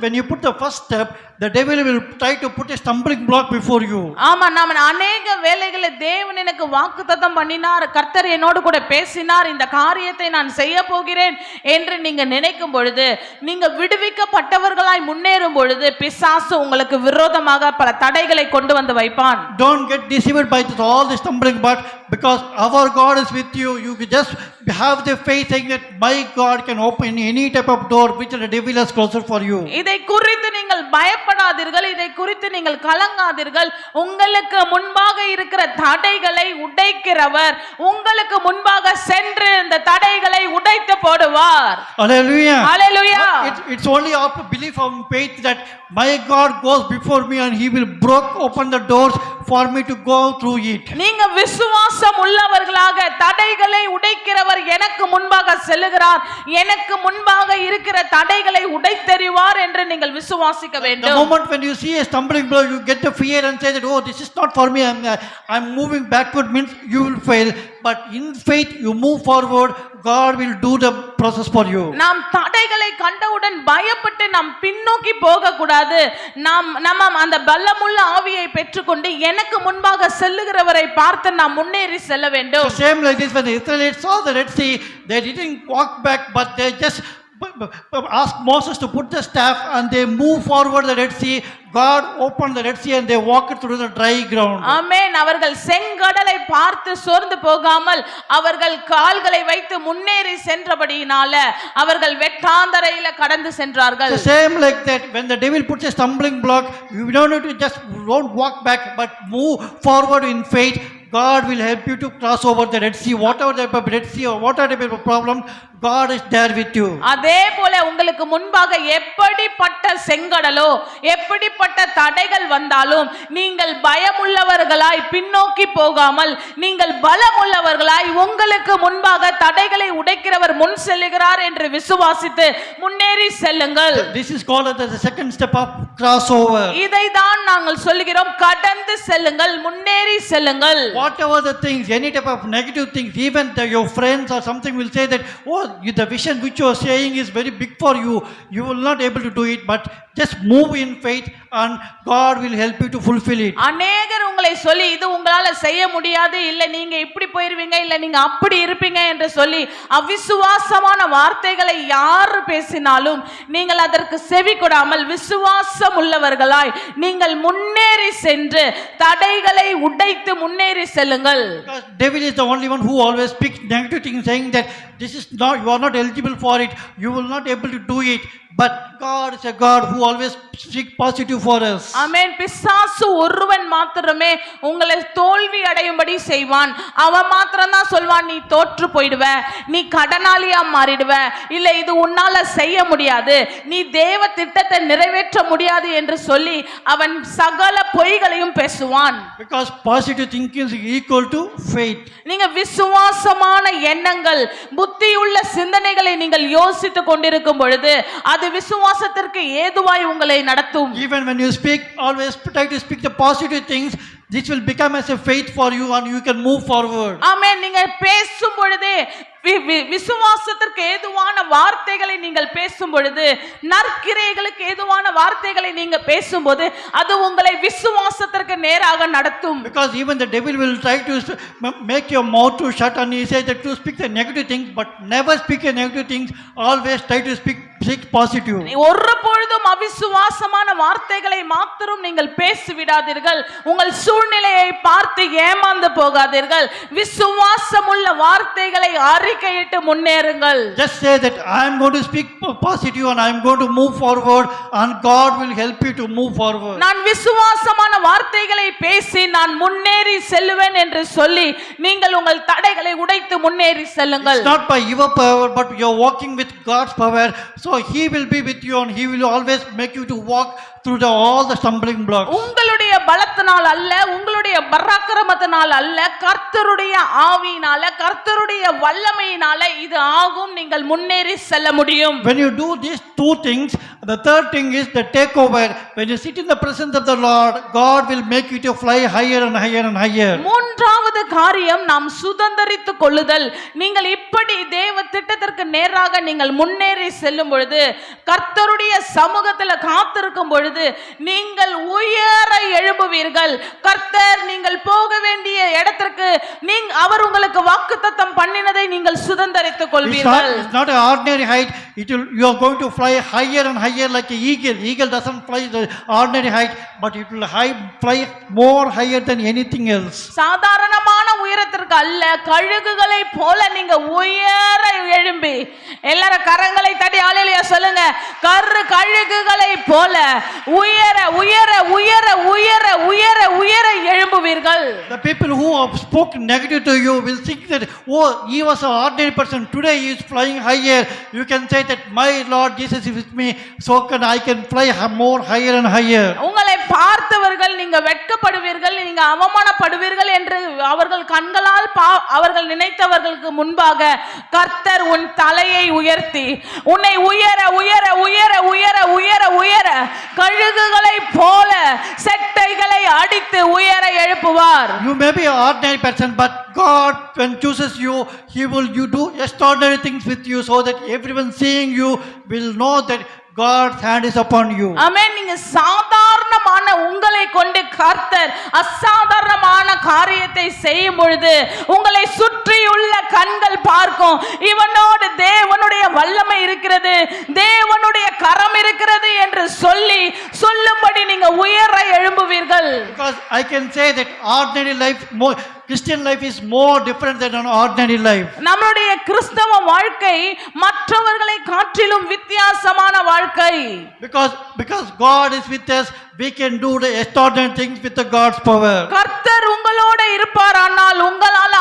when you put the first step, the devil will try to put a stumbling block before you. ஆமா, நாம அநேக வேளைகளை தேவன் எனக்கு வாக்குத்தத்தம் பண்ணினார், கர்த்தர் என்னோடு கூட பேசினார், இந்த காரியத்தை நான் செய்ய போகிறேன் என்று நீங்க நினைக்கும் பொழுது, நீங்க விடுவிக்கப்பட்டவர்களாய் முன்னேறும் பொழுது பிசாசு உங்களுக்கு விரோதமாக பல தடைகளை கொண்டு வந்து வைப்பான். Don't get deceived by all the stumbling blocks, because our God is with you. You just have the faith saying that my God can open any type of door which the devil has closed for you. இதை குறித்து நீங்கள் பயப்படாதீர்கள், இதை குறித்து நீங்கள் கலங்காதீர்கள். உங்களுக்கு முன்பாக இருக்கிற தடைகளை உடைக்கிறவர் உங்களுக்கு முன்பாக சென்று இந்த தடைகளை உடைத்து போடுவார். Hallelujah. Hallelujah. It's only after belief and faith that my God goes before me and he will open the doors for me to go through it. நீங்க விசுவாசம் உள்ளவர்களாக, தடைகளை உடைக்கிறவர் எனக்கு முன்பாக செல்லுகிறார், எனக்கு முன்பாக இருக்கிற தடைகளை உடைத்தெறிவார் என்று நீங்கள் விசுவாசிக்க வேண்டும். The moment when you see a stumbling block, you get the fear and say that, oh, this is not for me, I'm moving backward, means you will fail. But in faith you move forward, God will do the process for you. நாம் தடைகளை கண்டவுடன் பயப்பட்டு நாம் பின்னோக்கி போக கூடாது. நம்ம அந்த பலமுள்ள ஆவியை பெற்றுக்கொண்டு எனக்கு முன்பாக செல்லுகிறவரை பார்த்து நாம் முன்னேறி செல்ல வேண்டும். So same like this, when the Israelites saw the Red Sea, they didn't walk back, but they just asked Moses to put the staff and they moved forward the Red Sea. God opened the Red Sea and they walked through the dry ground. ஆமென். அவர்கள் செங்கடலை பார்த்து சோர்ந்து போகாமல் அவர்கள் கால்களை வைத்து முன்னேறி சென்றபடியினால அவர்கள் வெட்டாந்தரையில கடந்து சென்றார்கள். So same like that, when the devil puts a stumbling block, you don't need to just don't walk back, but move forward in faith. God will help you to cross over the Red Sea. Whatever type of Red Sea or whatever type of problem, God is there with you. அதே போல உங்களுக்கு முன்பாக எப்படிப்பட்ட செங்கடலோ எப்படிப்பட்ட தடைகள் வந்தாலும் நீங்கள் பயமுள்ளவர்களாய் பின்னோக்கி போகாமல் நீங்கள் பலமுள்ளவர்களாய் உங்களுக்கு முன்பாக தடைகளை உடைக்கிறவர் முன் செல்லுகிறார் என்று விசுவாசித்து முன்னேறி செல்லுங்கள். This is called as the second step of crossover. இதை தான் நாங்கள் சொல்கிறோம், கடந்து செல்லுங்கள், முன்னேறி செல்லுங்கள். Whatever the things, any type of negative things, even your friends or something will say that, oh, the vision which you are saying is very big for you, you will not able to do it, but just move in faith and God will help you to fulfill it. அநேகர் உங்களை காரியங்களை சொல்லி இது உங்களால செய்ய முடியாது, இல்ல நீங்க இப்படி போயிருவீங்க, இல்ல நீங்க அப்படி இருப்பீங்க என்று சொல்லி அவிசுவாசமான வார்த்தைகளை யார் பேசினாலும் நீங்கள் அதற்கு செவி கொடாமல் விசுவாசம் உள்ளவர்களாய் நீங்கள் முன்னேறி சென்று தடைகளை உடைத்து முன்னேறி செல்லுங்கள். Because devil is the only one who always speaks negative things, saying that this is not, you are not eligible for it, you will not able to do it. But God is a God who always speaks positive for us. ஆமென். பிசாசு ஒருவன் மாத்திரமே உங்களை தோல்வி அடையும்படி செய்வான். அவன் மாத்திரம் தான் சொல்வான், நீ தோற்று போயிடுவ, நீ கடனாளியா மாறிடுவ, இல்ல இது உன்னால செய்ய முடியாது, நீ தேவ திட்டத்தை நிறைவேற்ற முடியாது என்று சொல்லி அவன் சகல பொய்களையும் பேசுவான். Because positive thinking is equal to faith. நீங்க விசுவாசமான எண்ணங்கள், புத்தியுள்ள சிந்தனைகளை நீங்கள் யோசித்துக் கொண்டிருக்கும் பொழுது அது விசுவாசத்திற்கு ஏதுவாய் உங்களை நடத்தும். Even when you speak, always try to speak the positive things. This will become as a faith for you and you can move forward. ஆமென். நீங்க பேசும் பொழுதே விசுவாசத்திற்கு ஏதுவான வார்த்தைகளை நீங்கள் பேசும் பொழுது, நற்கிரைகளுக்கு ஏதுவான வார்த்தைகளை நீங்க பேசும்போது அது உங்களை விசுவாசத்திற்கு நேராக நடத்தும். Because even the devil will try to make your mouth to shut, and he says that to speak the negative things, but never speak the negative things, always try to speak positive. ஒரு பொழுதும் அவிசுவாசமான வார்த்தைகளை மாத்திரம் நீங்கள் பேசிவிடாதீர்கள். உங்கள் சூழ்நிலையை பார்த்து ஏமாந்து போகாதீர்கள். விசுவாசமுள்ள வார்த்தைகளை அறிக்கையிட்டு முன்னேறுங்கள். Just say that I am going to speak positive and I am going to move forward and God will help you to move forward. நான் விசுவாசமான வார்த்தைகளை பேசி நான் முன்னேறி செல்வேன் என்று சொல்லி நீங்கள் உங்கள் தடைகளை உடைத்து முன்னேறி செல்லுங்கள். It's not by your power, but you are walking with God's power. So He will be with you and He will always make you to walk through all the stumbling blocks. உங்களுடைய பலத்தினால் அல்ல, உங்களுடைய பராக்கிரமத்தினால் அல்ல, கர்த்தருடைய ஆவியினால, கர்த்தருடைய வல்லமையினால இது ஆகும். நீங்கள் முன்னேறி செல்ல முடியும். When you do these two things, the third thing is the takeover. When you sit in the presence of the Lord, God will make you to fly higher and higher and higher. மூன்றாவது காரியம் நாம் சுதந்தரித்துக் கொள்ளுதல். நீங்கள் இப்படி தேவ திட்டத்திற்கு நேராக நீங்கள் முன்னேறி செல்லும் பொழுது, கர்த்தருடைய சமூகத்தில் காத்திருக்கும் பொழுது நீங்கள் உயர எழும்புவீர்கள். கர்த்தர் நீங்கள் போக வேண்டிய இடத்திற்கு அவர் உங்களுக்கு வாக்குத்தத்தம் பண்ணினதை நீங்கள் சுதந்தரித்துக் கொள்வீர்கள். It's not an ordinary height. You are going to fly higher and higher like an eagle. Eagle doesn't fly the ordinary height, but it will fly more higher than anything else. சாதாரணமான உயரத்திற்கு அல்ல, கழுகுகளை போல நீங்க உயர எழும்பி, எல்லாரும் கரங்களை தட்டி ஹல்லேலூயா சொல்லுங்க. கழுகுகளை போல உயர உயர உயர உயர உயர உயர எழும்புவீர்கள். The people who have spoken negative to you will think that, oh, he was an ordinary person, today he is flying higher. You can say that my Lord Jesus is with me, so I can fly more higher and higher. உங்களை பார்த்தவர்கள் நீங்க வெட்கப்படுவீர்கள், நீங்க அவமானப்படுவீர்கள் என்று அவர்கள் கண்களால் அவர்கள் நினைத்தவர்களுக்கு முன்பாக கர்த்தர் உன் தலையை உயர்த்தி உன்னை உயர உயர உயர உயர உயர உயர கழுகுகளை போல செட்டைகளை அடித்து உயர எழுப்புவார். You may be an ordinary person, but God, when chooses you, He will do extraordinary things with you, so that everyone seeing you will know that God's hand is upon you. ஆமென். நீங்க சாதாரணமான உங்களை கொண்டு கர்த்தர் அசாதாரணமான காரியத்தை செய்யும் பொழுது உங்களை சுற்றியுள்ள கண்கள் பார்க்கும், இவனோடு தேவனுடைய வல்லமை இருக்கிறது, தேவனுடைய கரம் இருக்கிறது என்று சொல்லும்படி நீங்க உயர எழும்புவீர்கள். Because I can say that ordinary life, Christian life is more different than an ordinary life. நம்மளுடைய கிறிஸ்தவ வாழ்க்கை மற்றவர்களை காட்டிலும் வித்தியாசமான வாழ்க்கை. Because God is with us, we can do the extraordinary things with the God's power. கர்த்தர் உங்களோட இருப்பாரானால் உங்களால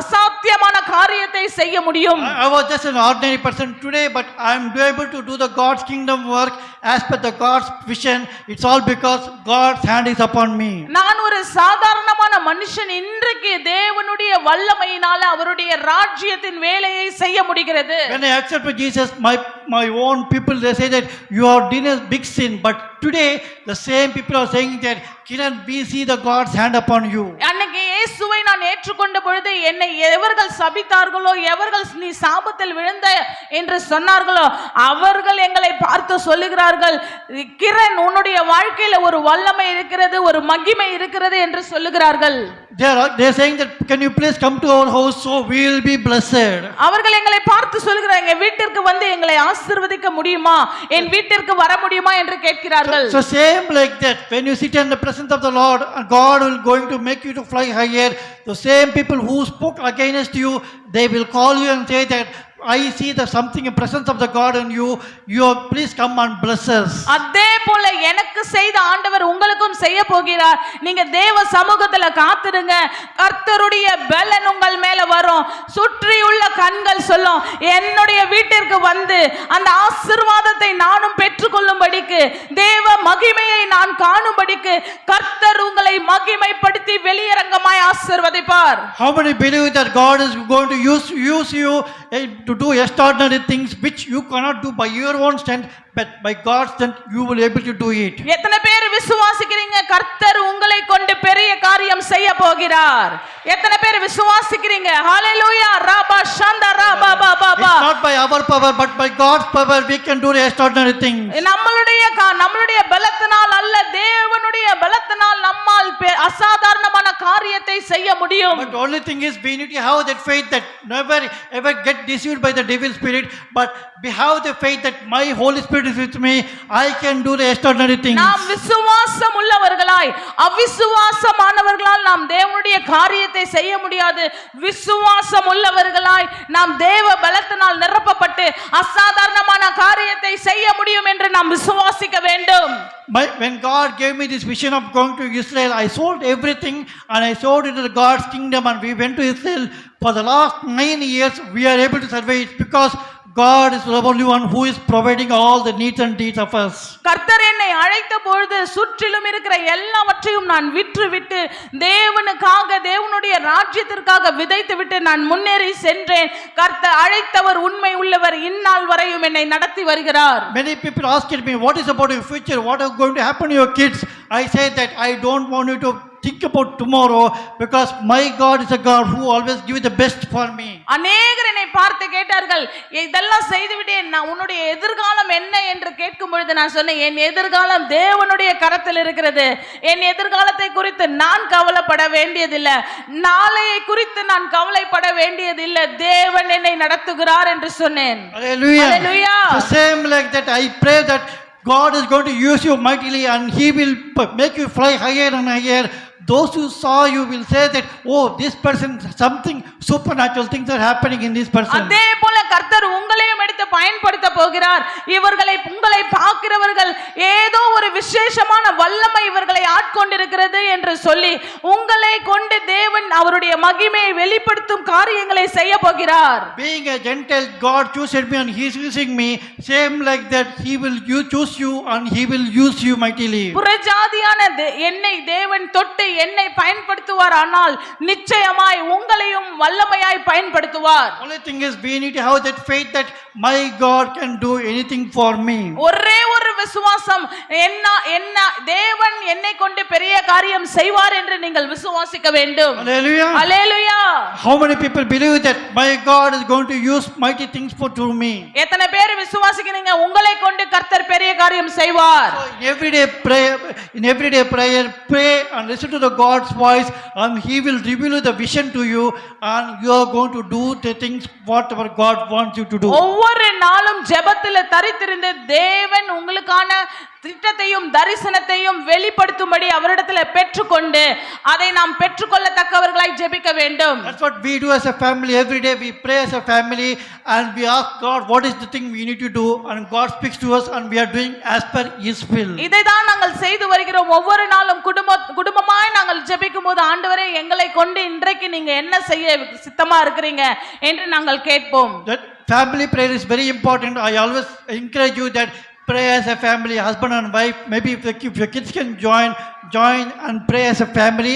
அசாத்தியமான காரியத்தை செய்ய முடியும். I was just an ordinary person today, but I am able to do the God's kingdom work as per the God's vision. It's all because God's hand is upon me. நான் ஒரு சாதாரணமான மனுஷன், இன்றைக்கு தேவனுடைய வல்லமையினால அவருடைய ராஜ்யத்தின் வேலையை செய்ய முடிகிறது. When I accepted Jesus, my own people, they say that you have done a big sin, but today the same people are saying that, Kiran, we see the God's hand upon you. அன்னைக்கு இயேசுவை நான் ஏற்றுக்கொண்ட பொழுது என்னை எவர்கள் சபித்தார்களோ, எவர்கள் நீ சாபத்தில் விழுந்த என்று சொன்னார்களோ அவர்கள் எங்களை பார்த்து சொல்லுகிறார்கள், கிரண் உன்னுடைய வாழ்க்கையில ஒரு வல்லமை இருக்கிறது, ஒரு மகிமை இருக்கிறது என்று சொல்லுகிறார்கள். They are saying that can you please come to our house so we will be blessed. அவர்கள் எங்களை பார்த்து சொல்லுகிறாங்க, வீட்டிற்கு வந்து எங்களை ஆசீர்வதிக்க முடியுமா, என் வீட்டிற்கு வர முடியுமா என்று கேட்கிறார்கள். So same like that, when you sit in the presence of the Lord, God will going to make you to fly higher. The same people who spoke against you, they will call you and say that I see the something in presence of the God in you. You please come and bless us. அதே போல எனக்கு செய்த ஆண்டவர் உங்களுக்கும் செய்ய போகிறார். நீங்க தேவ சமூகத்துல காத்துடுங்க, கர்த்தருடைய பலன் உங்கள் மேல வரும். சுற்றியுள்ள கண்கள் சொல்லும், என்னுடைய வீட்டிற்கு வந்து அந்த ஆசீர்வாதத்தை நானும் பெற்றுக்கொள்ளும்படிக்கு, தேவ மகிமையை நான் காணும்படிக்கு கர்த்தர் உங்களை மகிமைப்படுத்தி வெளியரங்கமாய் ஆசீர்வதிப்பார். How many believe that God is going to use you to do extraordinary things which you cannot do by your own strength, but by God's strength you will able to do it? எத்தனை பேர் விசுவாசிக்கிறீங்க கர்த்தர் உங்களை கொண்டு பெரிய காரியம் செய்ய போகிறார்? எத்தனை பேர் விசுவாசிக்கிறீங்க? ஹalleluya. ரபா ஷந்த ரபா பா பா. It's not by our power but by God's power we can do the extraordinary things. நம்மளுடைய பலத்தினால் அல்ல, தேவனுடைய பலத்தினால் நம்மால் அசாதாரணமான காரியத்தை செய்ய முடியும். But the only thing is we need to have that faith that never ever get deceived by the devil spirit, but we have the faith that my Holy Spirit is with me, I can do the extraordinary things. நாம் விசுவாசம் உள்ளவர்களாய், அவிசுவாசமானவர்களால் நாம் தேவனுடைய காரியத்தை செய்ய முடியாது. விசுவாசம் உள்ளவர்களாய் நாம் தேவ பலத்தினால் நிரப்பப்பட்டு அசாதாரணமான காரியத்தை செய்ய முடியும் என்று நாம் விசுவாசிக்க வேண்டும். When God gave me this vision of going to Israel, I sold everything and I sold it to God's kingdom and we went to Israel. For the last 9 years we are able to survive it because God is the only one who is providing all the needs and needs of us. கர்த்தர் என்னை அழைத்த பொழுது சுற்றிலும் இருக்கிற எல்லாவற்றையும் நான் விட்டு தேவனுக்காக, தேவனுடைய ராஜ்யத்திற்காக விதைத்து விட்டு நான் முன்னேறி சென்றேன். கர்த்தர் அழைத்தவர் உண்மை உள்ளவர், இந்நாள் வரையும் என்னை நடத்தி வருகிறார். Many people asked me, what is about your future, what is going to happen to your kids? I say that I don't want you to think about tomorrow because my God is a God who always gives the best for me. அநேகர் என்னை பார்த்து கேட்டார்கள், இதெல்லாம் செய்துவிட்டேன், நான் உன்னுடைய எதிர்காலம் என்ன என்று கேட்கும் பொழுது நான் சொன்னேன், என் எதிர்காலம் தேவனுடைய கரத்தில் இருக்கிறது. என் எதிர்காலத்தை குறித்து நான் கவலைப்பட வேண்டியதில்லை, நாளையை குறித்து நான் கவலைப்பட வேண்டியதில்லை, தேவன் என்னை நடத்துகிறார் என்று சொன்னேன். Hallelujah. Hallelujah. The same like that I pray that God is going to use you mightily and He will make you fly higher and higher. Those who saw you will say that, oh, this person, something supernatural things are happening in this person. அதே போல கர்த்தர் உங்களையும் எடுத்து பயன்படுத்த போகிறார். உங்களை பார்க்கிறவர்கள் ஏதோ ஒரு விசேஷமான வல்லமை இவர்களை ஆட்கொண்டிருக்கிறது என்று சொல்லி உங்களை கொண்டு தேவன் அவருடைய மகிமையை வெளிப்படுத்தும் காரியங்களை செய்ய போகிறார். Being a Gentile, God choosed me and He is using me. Same like that, He will choose you and He will use you mightily. புறஜாதியான என்னை தேவன் தொட்டு என்னை பயன்படுத்துவார், ஆனால் நிச்சயமாய் உங்களையும் வல்லமையாய் பயன்படுத்துவார். Only thing is we need to have that faith that my God can do anything for me. ஒரே ஒரு விசுவாசம், என்ன தேவன் என்னை கொண்டு பெரிய காரியம் செய்வார் என்று நீங்கள் விசுவாசிக்க வேண்டும். Hallelujah. Hallelujah. How many people believe that my God is going to use mighty things through me? எத்தனை பேர் விசுவாசிக்கிறீங்க உங்களை கொண்டு கர்த்தர் பெரிய காரியம் செய்வார்? In everyday prayer, pray and listen to the God's voice and He will reveal the vision to you and you are going to do the things whatever God wants you to do. ஒவ்வொரு நாளும் ஜெபத்தில் தரித்திருந்து தேவன் உங்களுக்கான திட்டத்தையும் தரிசனத்தையும் வெளிப்படுத்தும்படி அவரிடத்தில் பெற்றுக்கொண்டு அதை நாம் பெற்றுக்கொள்ளத்தக்கவர்களாய் ஜெபிக்க வேண்டும். That's what we do as a family. Every day we pray as a family and we ask God what is the thing we need to do and God speaks to us and we are doing as per His will. இதை தான் நாங்கள் செய்து வருகிறோம். ஒவ்வொரு நாளும் குடும்பமாய் நாங்கள் ஜெபிக்கும் போது, ஆண்டவரே எங்களை கொண்டு இன்றைக்கு நீங்க என்ன செய்ய சித்தமா இருக்கிறீங்க என்று நாங்கள் கேட்போம். That family prayer is very important. I always encourage you that pray as a family, husband and wife. Maybe if your kids can join and pray as a family.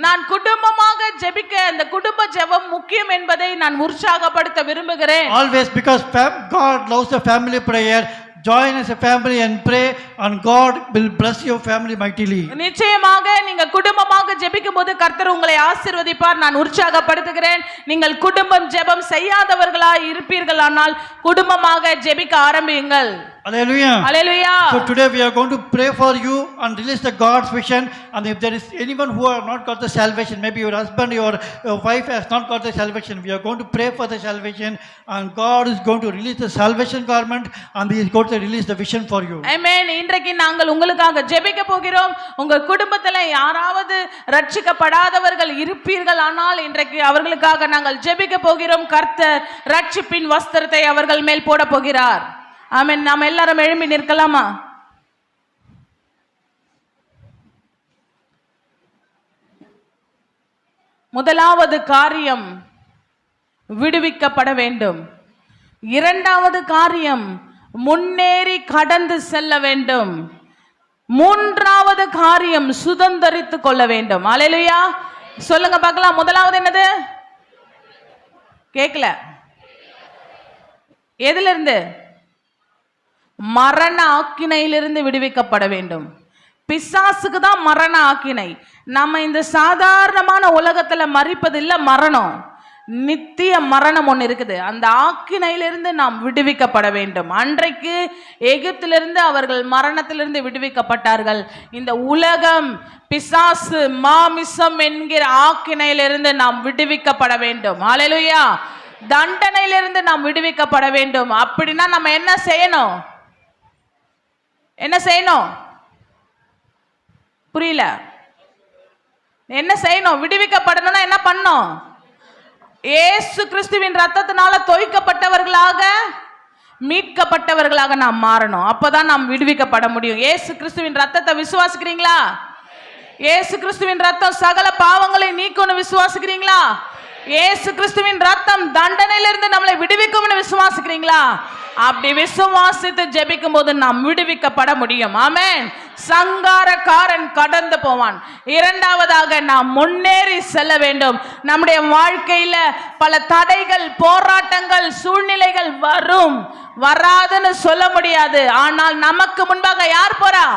நான் குடும்பமாக ஜெபிக்க, அந்த குடும்ப ஜெபம் முக்கியம் என்பதை நான் உற்சாகப்படுத்த விரும்புகிறேன். Always, because God loves the family prayer. Join as a family and pray and God will bless your family mightily. நிச்சயமாக நீங்க குடும்பமாக ஜெபிக்கும் போது கர்த்தர் உங்களை ஆசீர்வதிப்பார். நான் உற்சாகப்படுத்துகிறேன். நீங்கள் குடும்பம் ஜெபம் செய்யாதவர்களாய் இருப்பீர்களானால் குடும்பமாக ஜெபிக்க ஆரம்பியுங்கள். Hallelujah. Hallelujah. So today we are going to pray for you and release the God's vision. And if there is anyone who have not got the salvation, maybe your husband, your wife has not got the salvation, we are going to pray for the salvation, and God is going to release the salvation garment, and He is going to release the vision for you. Amen. இன்றைக்கு நாங்கள் உங்களுக்காக ஜெபிக்க போகிறோம். உங்க குடும்பத்தில் யாராவது ரட்சிக்கப்படாதவர்கள் இருப்பீர்கள் ஆனால் இன்றைக்கு அவர்களுக்காக நாங்கள் ஜெபிக்க போகிறோம். கர்த்தர் ரட்சிப்பின் வஸ்திரத்தை அவர்கள் மேல் போட போகிறார். ஆமென். நாம் எல்லாரும் எழும்பி நிற்கலாமா? முதலாவது காரியம் விடுவிக்கப்பட வேண்டும். இரண்டாவது காரியம் முன்னேறி கடந்து செல்ல வேண்டும். மூன்றாவது காரியம் சுதந்தரித்துக் கொள்ள வேண்டும். அல்லேலூயா. சொல்லுங்க பார்க்கலாம். முதலாவது என்னது? கேட்கல. எதுல இருந்து? மரண ஆக்கினையிலிருந்து விடுவிக்கப்பட வேண்டும். பிசாசுக்கு தான் மரண ஆக்கினை. நம்ம இந்த சாதாரணமான உலகத்துல மரிப்பதில்லை, மரணம், நித்திய மரணம் ஒன்று இருக்குது. அந்த ஆக்கினையிலிருந்து நாம் விடுவிக்கப்பட வேண்டும். அன்றைக்கு எகிப்திலிருந்து அவர்கள் மரணத்திலிருந்து விடுவிக்கப்பட்டார்கள். இந்த உலகம் பிசாசு மாமிசம் என்கிற ஆக்கினையிலிருந்து நாம் விடுவிக்கப்பட வேண்டும். ஹல்லேலூயா. தண்டனையிலிருந்து நாம் விடுவிக்கப்பட வேண்டும். அப்படின்னா நம்ம என்ன செய்யணும்? என்ன செய்யணும்? புரியல. என்ன செய்யணும்? விடுவிக்கப்படணும்னா என்ன பண்ணணும்? இயேசு கிறிஸ்துவின் ரத்தத்தினால தோய்க்கப்பட்டவர்களாக மீட்கப்பட்டவர்களாக நாம் மாறணும். அப்பதான் நாம் விடுவிக்கப்பட முடியும். இயேசு கிறிஸ்துவின் ரத்தத்தை விசுவாசிக்கிறீங்களா? இயேசு கிறிஸ்துவின் ரத்தம் சகல பாவங்களை நீக்கும்னு விசுவாசிக்கிறீங்களா? இயேசு கிறிஸ்துவின் ரத்தம் தண்டனையிலிருந்து நம்மளை விடுவிக்கும்னு விசுவாசிக்கிறீங்களா? அப்படி விசுவாசித்து ஜெபிக்கும் போது நாம் விடுவிக்கப்பட முடியும். ஆமென். சங்காரக்காரன் கடந்து போவான். இரண்டாவதாக நாம் முன்னேறி செல்ல வேண்டும். நம்முடைய வாழ்க்கையில பல தடைகள், போராட்டங்கள், சூழ்நிலைகள் வரும். வராதுன்னு சொல்ல முடியாது. ஆனால் நமக்கு முன்பாக யார் போறா?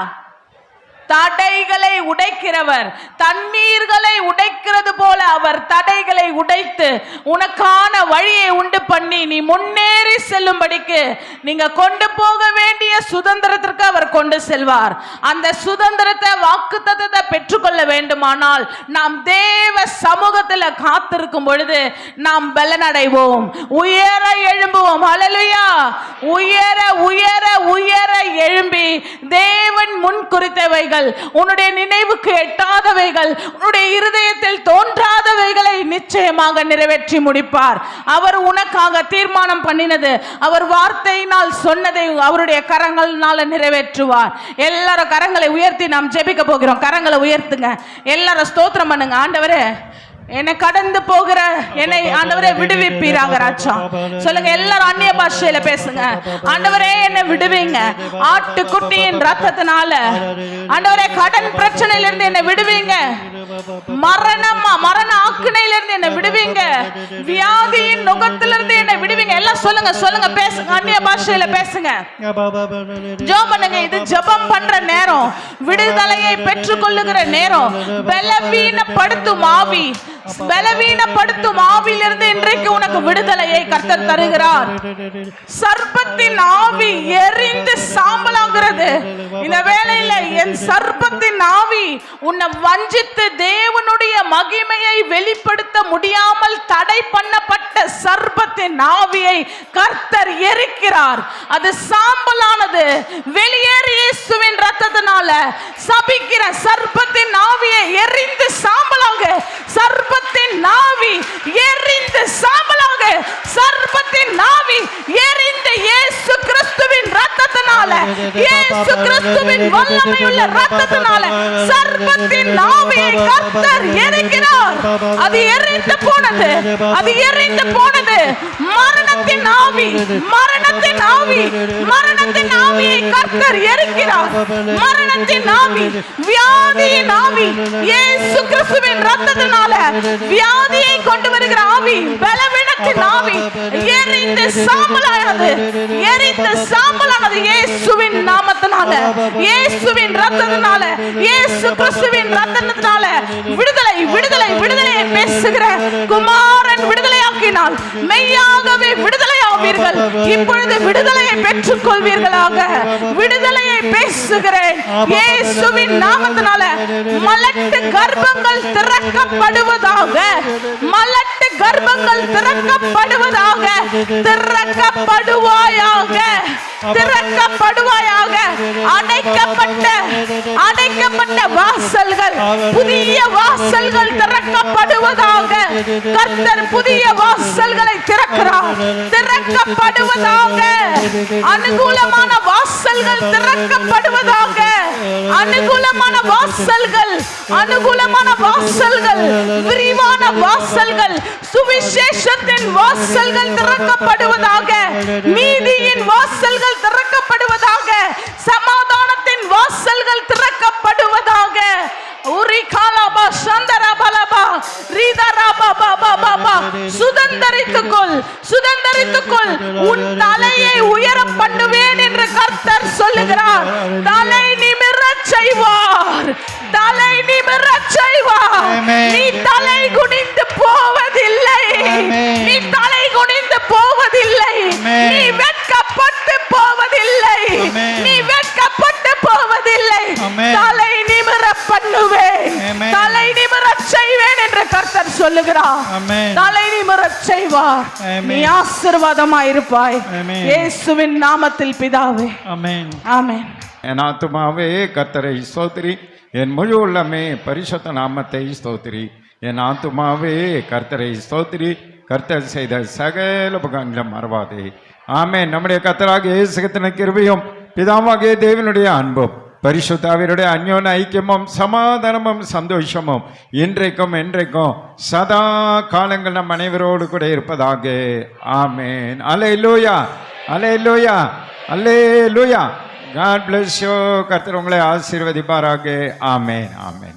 தடைகளை உடைக்கிறவர். தண்ணீர்களை உடைக்கிறது போல அவர் தடைகளை உடைத்து உனக்கான வழியை உண்டு பண்ணி நீ முன்னேறி செல்லும்படிக்கு நீங்க கொண்டு போக வேண்டிய சுதந்திரத்திற்கு அவர் கொண்டு செல்வார். அந்த சுதந்திரத்தை, வாக்குத்தத்தத்தை பெற்றுக்கொள்ள வேண்டுமானால் நாம் தேவ சமூகத்தில் காத்திருக்கும் பொழுது நாம் பலனடைவோம், உயர எழும்புவோம். ஹல்லேலூயா. உயர உயர உயர எழும்பி தேவன் முன் குறித்தவைகள், உன்னுடைய நினைவுக்கு எட்டாதவைகள், உன்னுடைய இருதயத்தில் தோன்றாதவைகளை நிச்சயமாக நிறைவேற்றி முடிப்பார். அவர் உனக்காக தீர்மானம் பண்ணினது, அவர் வார்த்தையினால் சொன்னதை அவருடைய கரங்களால நிறைவேற்றுவார். எல்லாரும் கரங்களை உயர்த்தி நாம் ஜெபிக்க போகிறோம். கரங்களை உயர்த்துங்க. எல்லாரும் ஸ்தோத்திரம் பண்ணுங்க. ஆண்டவரே, என்னை கடந்து போகிற என்னை ஆண்டவரே விடுவிப்பீராக ராஜா. சொல்லுங்க. எல்லாரும் அந்நிய பாஷையில பேசுங்க. ஆண்டவரே என்னை விடுவீங்க. ஆட்டுக்குட்டியின் ரத்தத்தினால ஆண்டவரே கடன் பிரச்சனையில இருந்து என்னை விடுவீங்க. மரண ஆக்கினையிலிருந்து என்னை விடுவீங்க. வியாதியின் நுகத்திலிருந்து என்னை விடுவீங்க. எல்லாம் சொல்லுங்க, சொல்லுங்க, பேசுங்க. அந்நிய பாஷையில பேசுங்க. ஜெபம் பண்ணுங்க. இது ஜெபம் பண்ற நேரம், விடுதலையை பெற்றுக்கொள்ளுகிற நேரம். பலவீனப்படுத்தும் ஆவி, பலவீனப்படுத்தும் ஆவியிலிருந்து இன்றைக்கு உனக்கு விடுதலையை கர்த்தர் தருகிறார். சர்ப்பத்தின் ஆவி எரிந்து சாம்பலாகிறது. இந்த வேளையில என் சர்ப்பத்தின் ஆவி உன்னை வஞ்சித்து தேவனுடைய மகிமையை வெளிப்படுத்த முடியாமல் தடை பண்ணப்பட்ட சர்ப்பத்தின் ஆவியை கர்த்தர் எரிக்கிறார். அது சாம்பலானது. வெளியேறி இயேசுவின் ரத்தத்தினால சபிக்கிற சர்ப்பத்தின் ஆவியை எரிந்து சாம்பலாக, சர்ப்பத்தின் ஆவி எரிந்து சாம்பலாக, சர்ப்பத்தின் ஆவி எரிந்து இயேசு கிறிஸ்துவின் ரத்தத்தினால, இயேசு கிறிஸ்துவின் வல்லமையுள்ள ரத்தத்தினால சர்ப்பத்தின் ஆவியை கர்த்தர் எரிக்கிறார். அது எரிந்து போனது, அது எரிந்து போனது. மரணத்தின் ஆவி, மரணத்தின் ஆவி, மரணத்தின் ஆவியை கர்த்தர் எரிக்கிறார். மரணத்தின் ஆவி, வியாதியின் ஆவி, இயேசு கிறிஸ்துவின் ரத்தத்தினால வியாதியை கொண்டு வருகிற ஆவி, பலவீனத்தின் ஆவி எரிந்து சாம்பலானது, எரிந்து சாம்பலானது. இயேசுவின் இயேசுவின் நாமத்தினால, இயேசுவின் ரத்தத்தினால, இயேசு கிறிஸ்துவின் ரத்தத்தினால விடுதலை விடுதலை விடுதலையை பேசுகிற குமாரன் விடுதலையாக்கினால் மெய்யாகவே விடுதலை ஆவீர்கள். இப்பொழுது விடுதலையை பெற்றுக் கொள்வீர்களாக. விடுதலையை பேசுகிறேன் இயேசுவின் நாமத்தினால. மலட்டு கர்ப்பங்கள் திறக்கப்படுவதாக, மலட்டு கர்ப்பங்கள் திறக்கப்படுவதாக. திறக்கப்படுவாயாக, திறக்கப்படுவாயாக. அடைக்கப்பட்ட வாசல்கள், புதிய வாசல்கள் திறக்கப்படுவதாக. கர்த்தர் புதிய வாசல்களை திறக்கிறார். திறக்கப்படுவதாக. அனுகூலமான வாசல்கள் திறக்கப்படுவதாக. அனுகூலமான வாசல்கள், அனுகூலமான வாசல்கள், விரிவான வாசல்கள், சுவிசேஷத்தின் வாசல்கள் திறக்கப்படுவதாக. நீதியின் வாசல்கள் திறக்கப்படுவதாக. சமாதானத்தின் வாசல்கள் திறக்கப்படுவதாக. உரிகாலபா சந்தரபலபா ரீதரபபபபபா. சுதந்தரித்துக்கொள், சுதந்தரித்துக்கொள். உன் தலையை உயர பண்ணுவேன் என்று கர்த்தர் சொல்லுகிறார். தலை நிமிரச் செய்வார், தலை நிமிரச் செய்வார். நீ தலை குனிந்து போவதில்லை, நீ தலை குனிந்து போவதில்லை, நீ வெட்கப்பட்டு போவதில்லை, நீ வெட்கப்பட்டு போவதில்லை. தலை நிமிர பண்ணுவேன், தலை நிமிரச் செய்வேன் என்று கர்த்தர் சொல்லுகிறார். தலை நிமிரச் செய்வார். நீ ஆசீர்வாதமாய் இருப்பாய் இயேசுவின் நாமத்தில் பிதாவே. ஆமென், ஆமென். என் ஆத்துமாவே கர்த்தரை ஸ்தோத்திரி, என் முழு உள்ளமே பரிசுத்த நாமத்தை ஸ்தோத்திரி. என் ஆத்துமாவே கர்த்தரை ஸ்தோத்திரி, கர்த்தர் செய்த சகல உபகாரங்களும் மறவாதே. ஆமென். நம்முடைய கர்த்தராகிய இயேசு கிறிஸ்துவின் கிருபையும் பிதாவாகிய தேவனுடைய அன்பும் பரிசுத்தாவியருடைய அந்யோன்ய ஐக்கியமும் சமாதானமும் சந்தோஷமும் இன்றைக்கும் என்றைக்கும் சதா காலங்கள் நம் அனைவரோடு கூட இருப்பதாக. ஆமென். அல்லேலூயா, அல்லேலூயா, அல்லேலூயா. God bless you. கர்த்தர் உங்களை ஆசீர்வதிப்பாராக. ஆமென், ஆமென்.